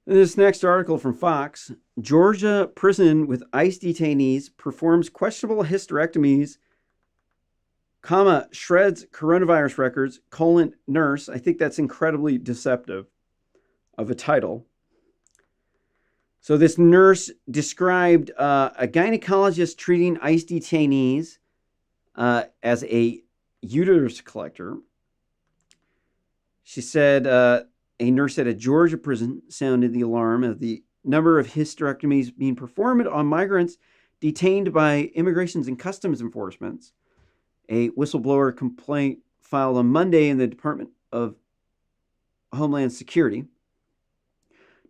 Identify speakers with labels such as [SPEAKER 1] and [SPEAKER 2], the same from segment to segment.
[SPEAKER 1] This next article from Fox: Georgia prison with ICE detainees performs questionable hysterectomies, comma, shreds coronavirus records, colon, nurse. I think that's incredibly deceptive of a title. So this nurse described a gynecologist treating ICE detainees as a uterus collector. She said a nurse at a Georgia prison sounded the alarm of the number of hysterectomies being performed on migrants detained by Immigrations and Customs Enforcement. A whistleblower complaint filed on Monday in the Department of Homeland Security.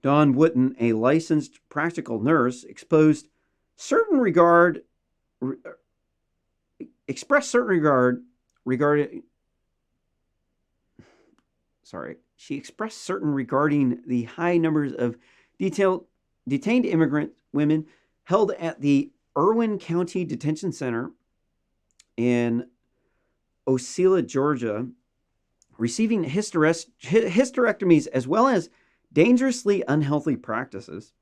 [SPEAKER 1] Dawn Wooten, a licensed practical nurse, expressed certain regard regarding. She expressed certain regarding the high numbers of detained immigrant women held at the Irwin County Detention Center in Osceola, Georgia, receiving hysterectomies as well as dangerously unhealthy practices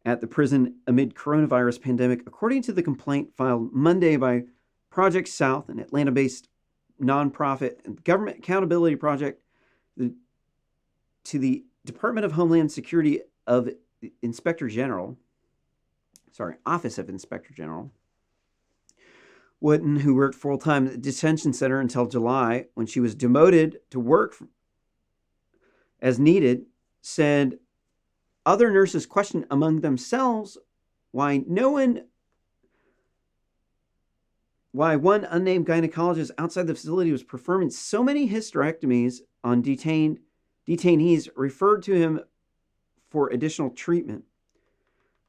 [SPEAKER 1] at the prison amid coronavirus pandemic, according to the complaint filed Monday by Project South, an Atlanta-based nonprofit and government accountability project, to the Department of Homeland Security of Inspector General. Office of Inspector General. Wooten, who worked full-time at the detention center until July, when she was demoted to work as needed, said other nurses questioned among themselves why one unnamed gynecologist outside the facility was performing so many hysterectomies on detainees referred to him for additional treatment.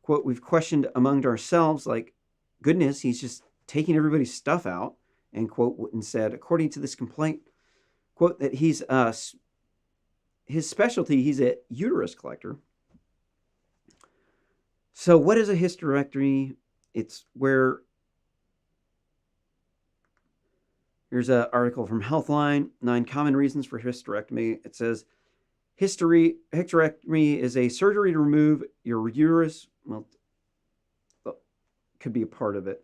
[SPEAKER 1] Quote, we've questioned among ourselves, like, goodness, he's just taking everybody's stuff out, end quote, Wooten said. According to this complaint, quote, that he's his specialty, he's a uterus collector. So what is a hysterectomy? It's where, here's an article from Healthline, 9 common reasons for hysterectomy. It says, hysterectomy is a surgery to remove your uterus. Well, could be a part of it.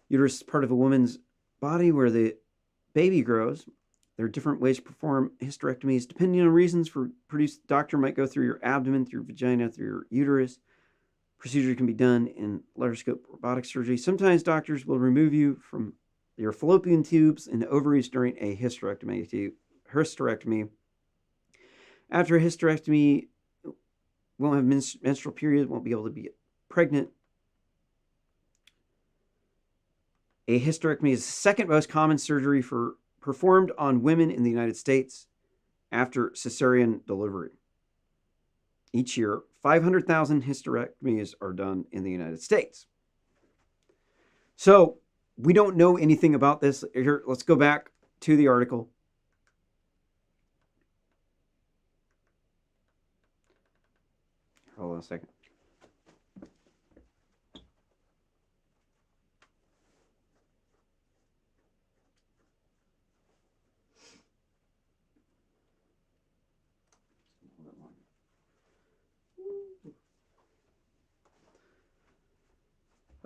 [SPEAKER 1] Uterus is part of a woman's body where the baby grows. There are different ways to perform hysterectomies depending on reasons for produce. The doctor might go through your abdomen, through your vagina, through your uterus. Procedure can be done in laparoscopic robotic surgery. Sometimes doctors will remove you from your fallopian tubes and ovaries during a hysterectomy. After a hysterectomy, won't have menstrual period, won't be able to be pregnant. A hysterectomy is the second most common surgery performed on women in the United States after cesarean delivery. Each year, 500,000 hysterectomies are done in the United States. So we don't know anything about this. Here, let's go back to the article. Hold on a second.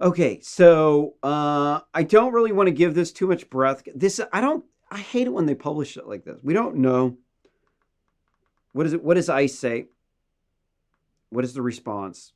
[SPEAKER 1] Okay, so I don't really want to give this too much breath. I hate it when they publish it like this. We don't know. What does ICE say? What is the response?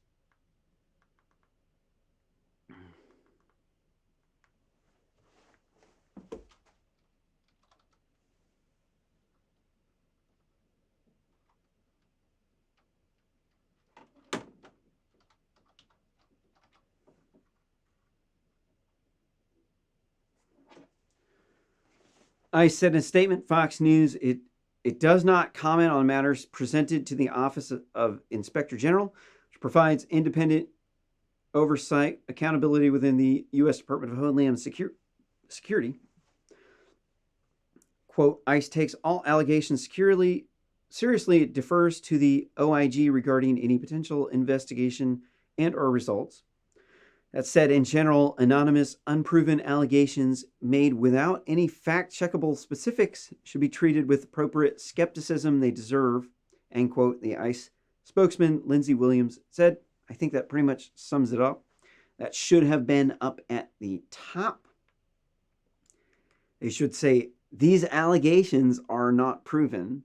[SPEAKER 1] ICE said in a statement, Fox News, it does not comment on matters presented to the Office of Inspector General, which provides independent oversight, accountability within the U.S. Department of Homeland Security. Quote, ICE takes all allegations seriously. It defers to the OIG regarding any potential investigation and or results. That said, in general, anonymous, unproven allegations made without any fact-checkable specifics should be treated with appropriate skepticism they deserve, end quote, the ICE Spokesman Lindsey Williams said, I think that pretty much sums it up. That should have been up at the top. They should say, these allegations are not proven.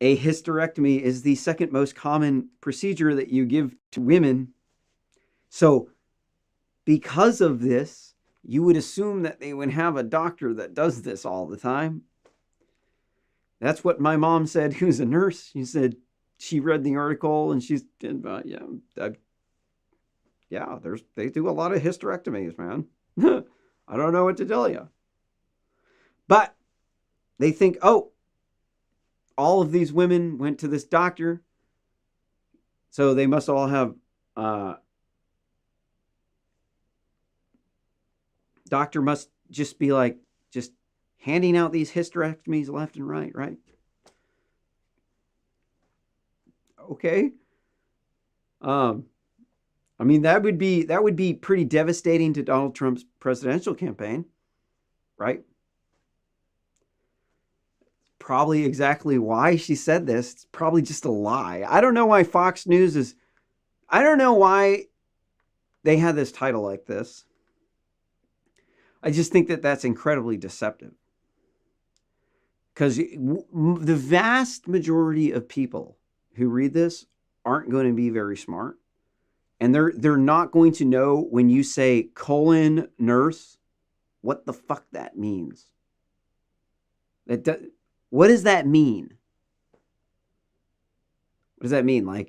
[SPEAKER 1] A hysterectomy is the second most common procedure that you give to women. So because of this, you would assume that they would have a doctor that does this all the time. That's what my mom said, who's a nurse. She said she read the article and she's, they do a lot of hysterectomies, man. I don't know what to tell you. But they think, oh, all of these women went to this doctor, so they must all have, doctor must just be like, just handing out these hysterectomies left and right, right? Okay. I mean, that would be pretty devastating to Donald Trump's presidential campaign, right? Probably exactly why she said this. It's probably just a lie. I don't know why Fox News I don't know why they had this title like this. I just think that that's incredibly deceptive. Because the vast majority of people who read this aren't going to be very smart. And they're not going to know when you say colon nurse, what the fuck that means. What does that mean? What does that mean? Like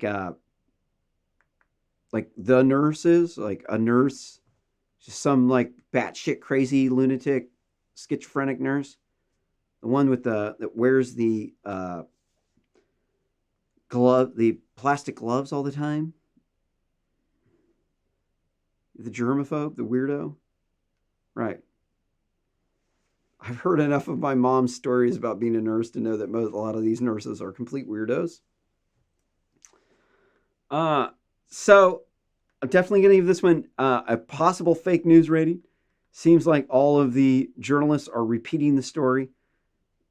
[SPEAKER 1] the nurses, like a nurse, just some like batshit crazy lunatic, schizophrenic nurse, the one with that wears the the plastic gloves all the time, the germaphobe, the weirdo, right? I've heard enough of my mom's stories about being a nurse to know that a lot of these nurses are complete weirdos. So I'm definitely going to give this one a possible fake news rating. Seems like all of the journalists are repeating the story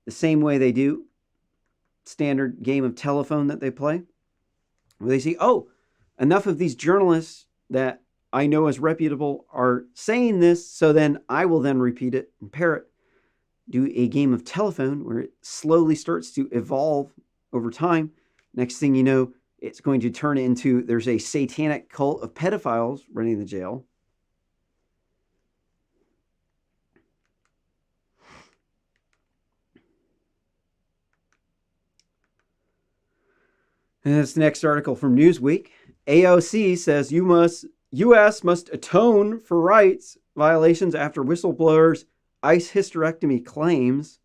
[SPEAKER 1] the same way they do. Standard game of telephone that they play. Where they say, oh, enough of these journalists that I know as reputable are saying this, so then I will then repeat it and parrot. Do a game of telephone where it slowly starts to evolve over time. Next thing you know, it's going to turn into, there's a satanic cult of pedophiles running the jail. And this next article from Newsweek. AOC says U.S. must atone for rights violations after whistleblowers' ICE hysterectomy claims.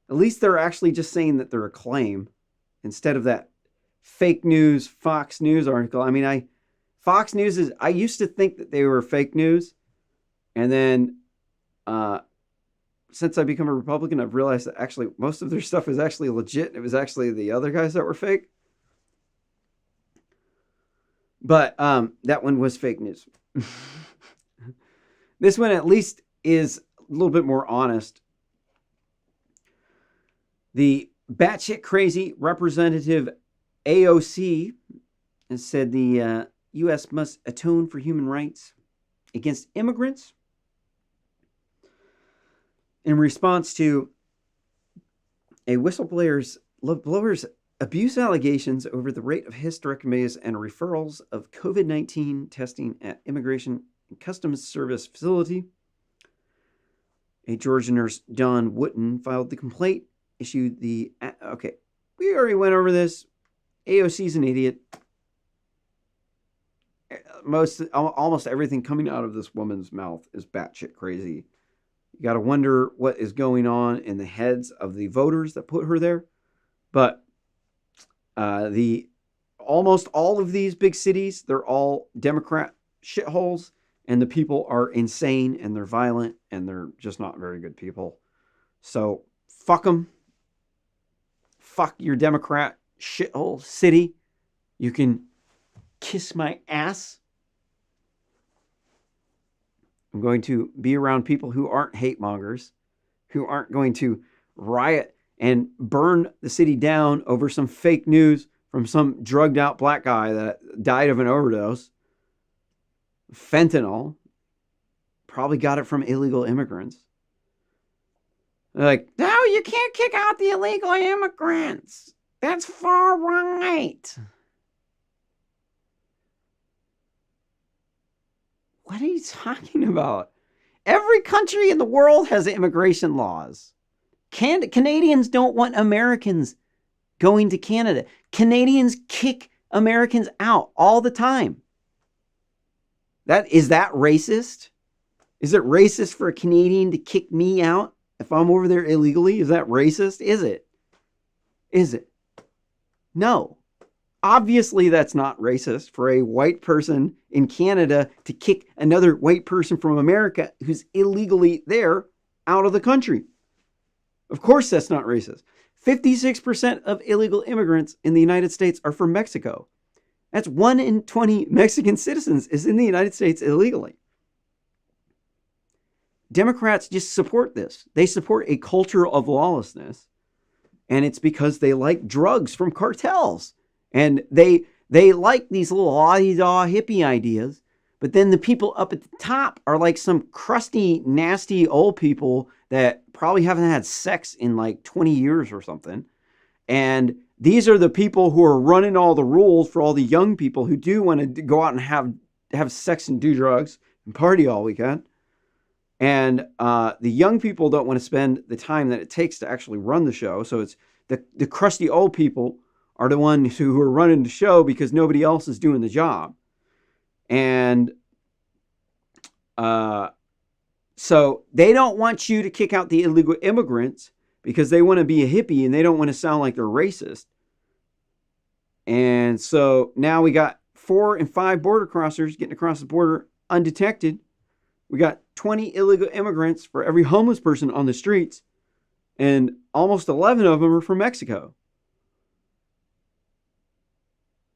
[SPEAKER 1] At least they're actually just saying that they're a claim instead of that fake news Fox News article. I mean, Fox News I used to think that they were fake news. And then since I become a Republican, I've realized that actually most of their stuff is actually legit. It was actually the other guys that were fake. But that one was fake news. This one at least is a little bit more honest. The batshit crazy Representative AOC has said the U.S. must atone for human rights against immigrants in response to a whistleblower's abuse allegations over the rate of hysterectomies and referrals of COVID-19 testing at Immigration and Customs Service facility. A Georgia nurse, Dawn Wooten, filed the complaint, issued the... Okay, we already went over this. AOC's an idiot. Almost everything coming out of this woman's mouth is batshit crazy. You got to wonder what is going on in the heads of the voters that put her there. But almost all of these big cities, they're all Democrat shitholes, and the people are insane and they're violent and they're just not very good people. So fuck them. Fuck your Democrat shithole city. You can kiss my ass. I'm going to be around people who aren't hate mongers, who aren't going to riot and burn the city down over some fake news from some drugged out black guy that died of an overdose. Fentanyl. Probably got it from illegal immigrants. They're like, no, you can't kick out the illegal immigrants. That's far right. What are you talking about? Every country in the world has immigration laws. Canadians don't want Americans going to Canada. Canadians kick Americans out all the time. Is that racist? Is it racist for a Canadian to kick me out if I'm over there illegally? Is that racist? Is it? Is it? No. Obviously, that's not racist for a white person in Canada to kick another white person from America who's illegally there out of the country. Of course, that's not racist. 56% of illegal immigrants in the United States are from Mexico. That's 1 in 20 Mexican citizens is in the United States illegally. Democrats just support this. They support a culture of lawlessness, and it's because they like drugs from cartels. And they like these little la-di-da hippie ideas, but then the people up at the top are like some crusty, nasty old people that probably haven't had sex in like 20 years or something. And these are the people who are running all the rules for all the young people who do want to go out and have sex and do drugs and party all weekend. And the young people don't want to spend the time that it takes to actually run the show. So it's the crusty old people are the ones who are running the show because nobody else is doing the job. And so they don't want you to kick out the illegal immigrants because they want to be a hippie and they don't want to sound like they're racist. And so now we got 4 and 5 border crossers getting across the border undetected. We got 20 illegal immigrants for every homeless person on the streets, and almost 11 of them are from Mexico.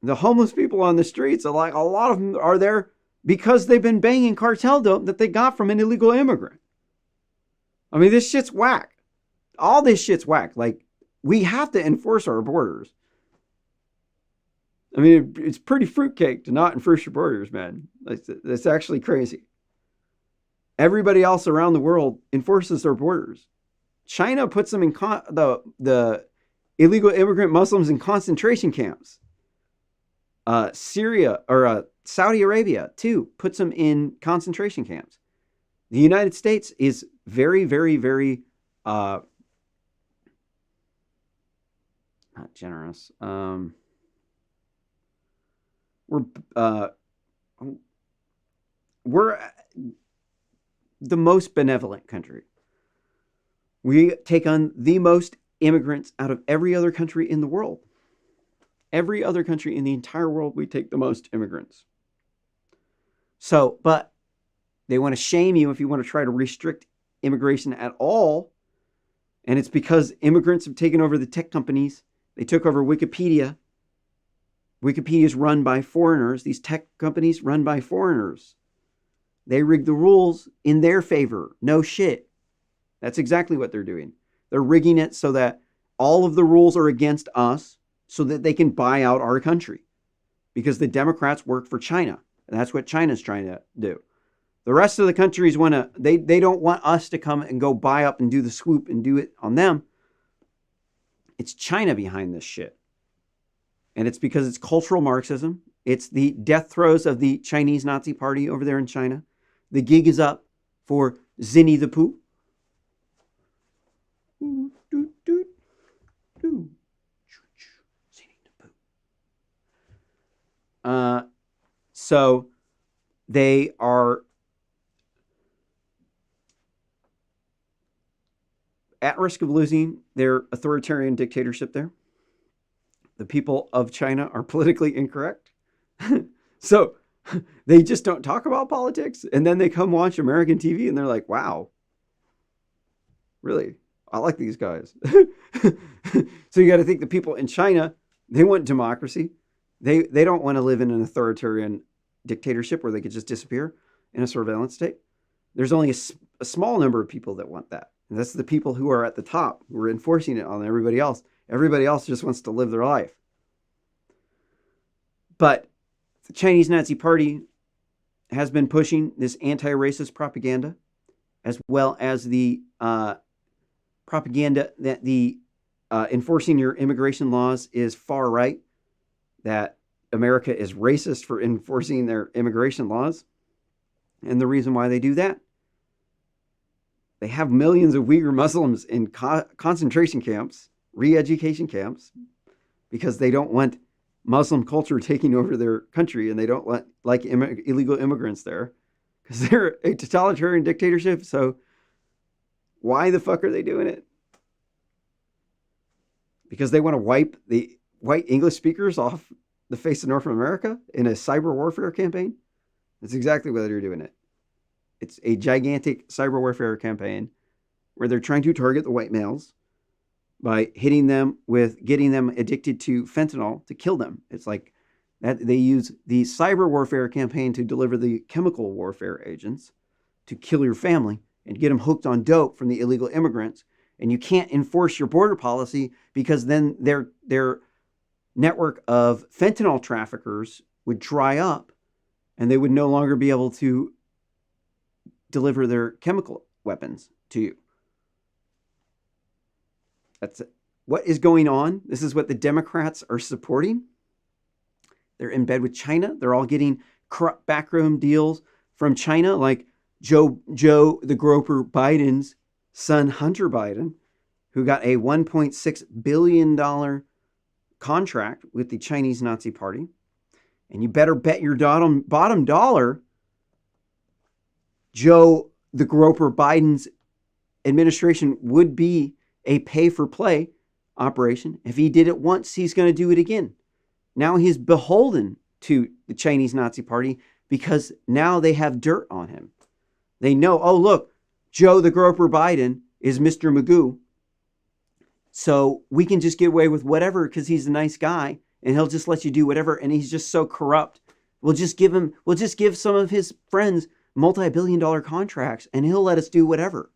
[SPEAKER 1] The homeless people on the streets are like, a lot of them are there because they've been banging cartel dope that they got from an illegal immigrant. I mean, this shit's whack. All this shit's whack. Like, we have to enforce our borders. I mean, it's pretty fruitcake to not enforce your borders, man. That's actually crazy. Everybody else around the world enforces their borders. China puts them in the illegal immigrant Muslims in concentration camps. Syria or Saudi Arabia too puts them in concentration camps. The United States is very, very, very not generous. We're the most benevolent country. We take on the most immigrants out of every other country in the world. Every other country in the entire world, we take the most immigrants. So, but they want to shame you if you want to try to restrict immigration at all. And it's because immigrants have taken over the tech companies. They took over Wikipedia. Wikipedia is run by foreigners. These tech companies run by foreigners. They rig the rules in their favor. No shit. That's exactly what they're doing. They're rigging it so that all of the rules are against us so that they can buy out our country. Because the Democrats work for China. And that's what China's trying to do. The rest of the countries they don't want us to come and go buy up and do the swoop and do it on them. It's China behind this shit. And it's because it's cultural Marxism. It's the death throes of the Chinese Nazi Party over there in China. The gig is up for Zinni the Pooh. So they are at risk of losing their authoritarian dictatorship there. The people of China are politically incorrect. So they just don't talk about politics. And then they come watch American TV and they're like, wow, really? I like these guys. So you got to think the people in China, they want democracy. They don't want to live in an authoritarian dictatorship where they could just disappear in a surveillance state. There's only a small number of people that want that. And that's the people who are at the top who are enforcing it on everybody else. Everybody else just wants to live their life. But the Chinese Nazi Party has been pushing this anti-racist propaganda, as well as the propaganda that the enforcing your immigration laws is far right, that America is racist for enforcing their immigration laws. And the reason why they do that, they have millions of Uyghur Muslims in concentration camps, re-education camps, because they don't want Muslim culture taking over their country, and they don't like illegal immigrants there because they're a totalitarian dictatorship. So why the fuck are they doing it? Because they want to wipe the white English speakers off the face of North America in a cyber warfare campaign? That's exactly why they're doing it. It's a gigantic cyber warfare campaign where they're trying to target the white males by hitting them with getting them addicted to fentanyl to kill them. It's like that they use the cyber warfare campaign to deliver the chemical warfare agents to kill your family and get them hooked on dope from the illegal immigrants. And you can't enforce your border policy because then their network of fentanyl traffickers would dry up and they would no longer be able to deliver their chemical weapons to you. That's what is going on. This is what the Democrats are supporting. They're in bed with China. They're all getting corrupt backroom deals from China, like Joe the Groper Biden's son, Hunter Biden, who got a $1.6 billion contract with the Chinese Nazi Party. And you better bet your bottom dollar Joe the Groper Biden's administration would be a pay-for-play operation. If he did it once, he's going to do it again. Now he's beholden to the Chinese Nazi Party because now they have dirt on him. They know, oh, look, Joe the Groper Biden is Mr. Magoo. So we can just get away with whatever because he's a nice guy and he'll just let you do whatever. And he's just so corrupt. We'll just give some of his friends multi-billion-dollar contracts and he'll let us do whatever.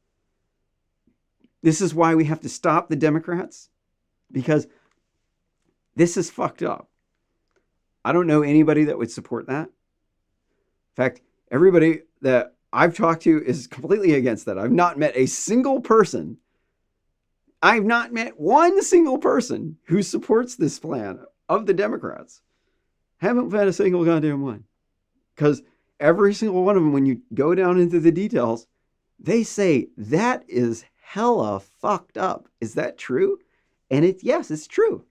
[SPEAKER 1] This is why we have to stop the Democrats, because this is fucked up. I don't know anybody that would support that. In fact, everybody that I've talked to is completely against that. I've not met a single person. I've not met one single person who supports this plan of the Democrats. Haven't met a single goddamn one. Because every single one of them, when you go down into the details, they say that is hella fucked up. Is that true? And yes, it's true.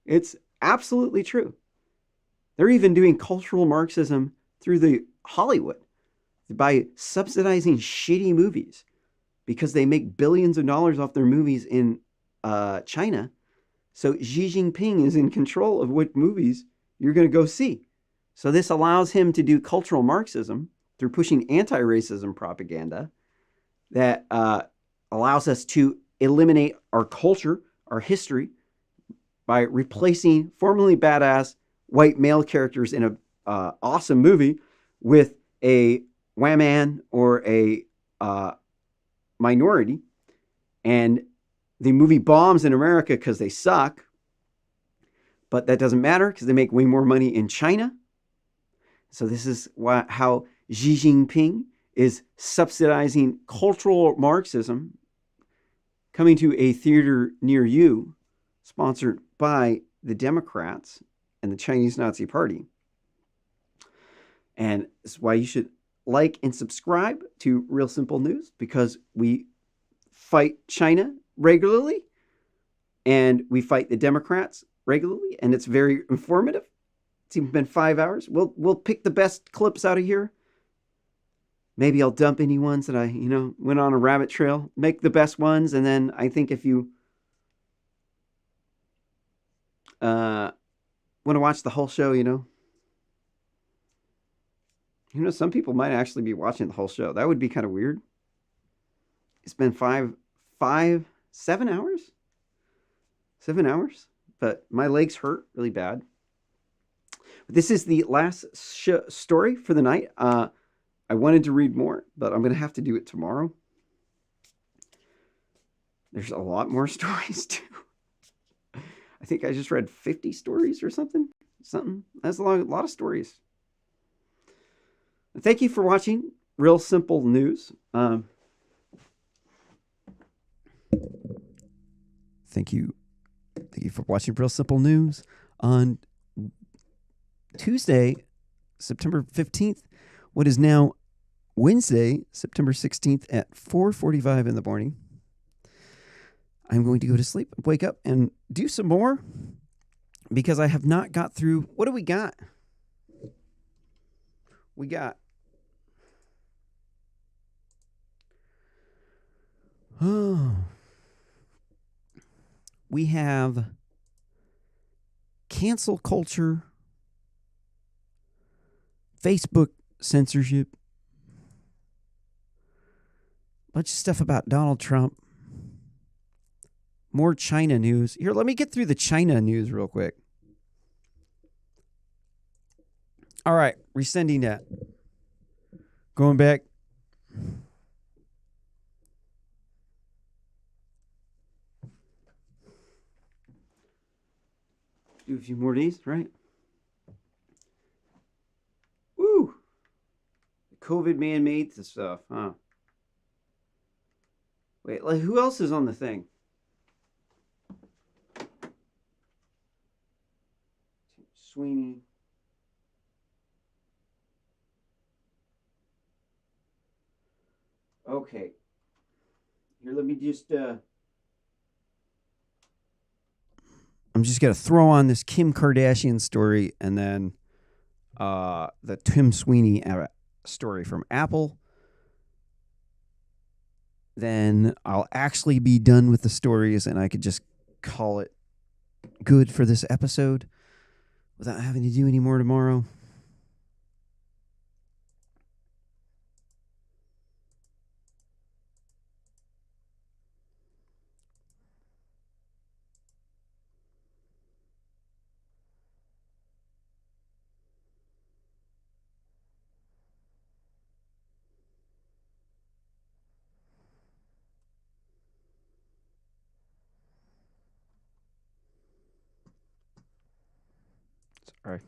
[SPEAKER 1] It's absolutely true. They're even doing cultural Marxism through the Hollywood by subsidizing shitty movies because they make billions of dollars off their movies in China. So Xi Jinping is in control of what movies you're going to go see. So this allows him to do cultural Marxism through pushing anti-racism propaganda that allows us to eliminate our culture, our history, by replacing formerly badass white male characters in a awesome movie with a white man or a minority. And the movie bombs in America because they suck. But that doesn't matter because they make way more money in China. So this is how Xi Jinping is subsidizing cultural Marxism coming to a theater near you, sponsored by the Democrats and the Chinese Nazi Party. And this is why you should like and subscribe to Real Simple News, because we fight China regularly and we fight the Democrats regularly, and it's very informative. It's even been 5 hours. We'll pick the best clips out of here. Maybe I'll dump any ones that I, went on a rabbit trail, make the best ones. And then I think if you want to watch the whole show, some people might actually be watching the whole show. That would be kind of weird. It's been 7 hours? 7 hours? But my legs hurt really bad. This is the last story for the night. I wanted to read more, but I'm going to have to do it tomorrow. There's a lot more stories too. I think I just read 50 stories or something. That's a lot of stories. Thank you for watching Real Simple News. Thank you for watching Real Simple News on Tuesday, September 15th. What is now Wednesday, September 16th at 4:45 in the morning. I'm going to go to sleep, wake up, and do some more because I have not got through. What do we got? We have cancel culture, Facebook censorship, bunch of stuff about Donald Trump, more China news. Here, let me get through the China news real quick. All right, resending that. Going back. Do a few more of these, right? Woo! The COVID man made the stuff, huh? Wait, like who else is on the thing? Sweeney. Okay. Here, let me just I'm just gonna throw on this Kim Kardashian story and then the Tim Sweeney story from Apple. Then I'll actually be done with the stories and I could just call it good for this episode without having to do any more tomorrow. Sorry.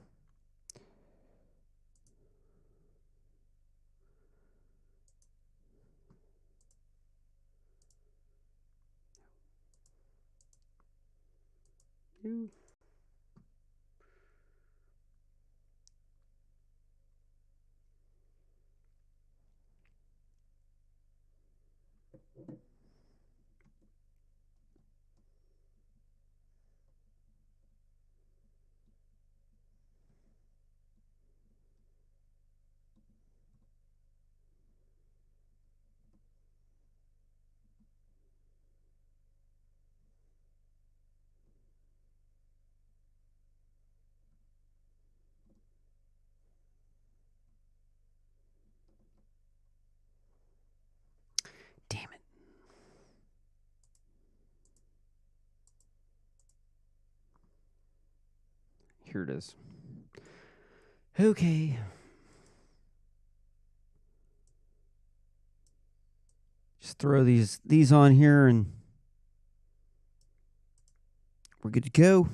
[SPEAKER 1] Damn it. Here it is. Okay. Just throw these on here and we're good to go.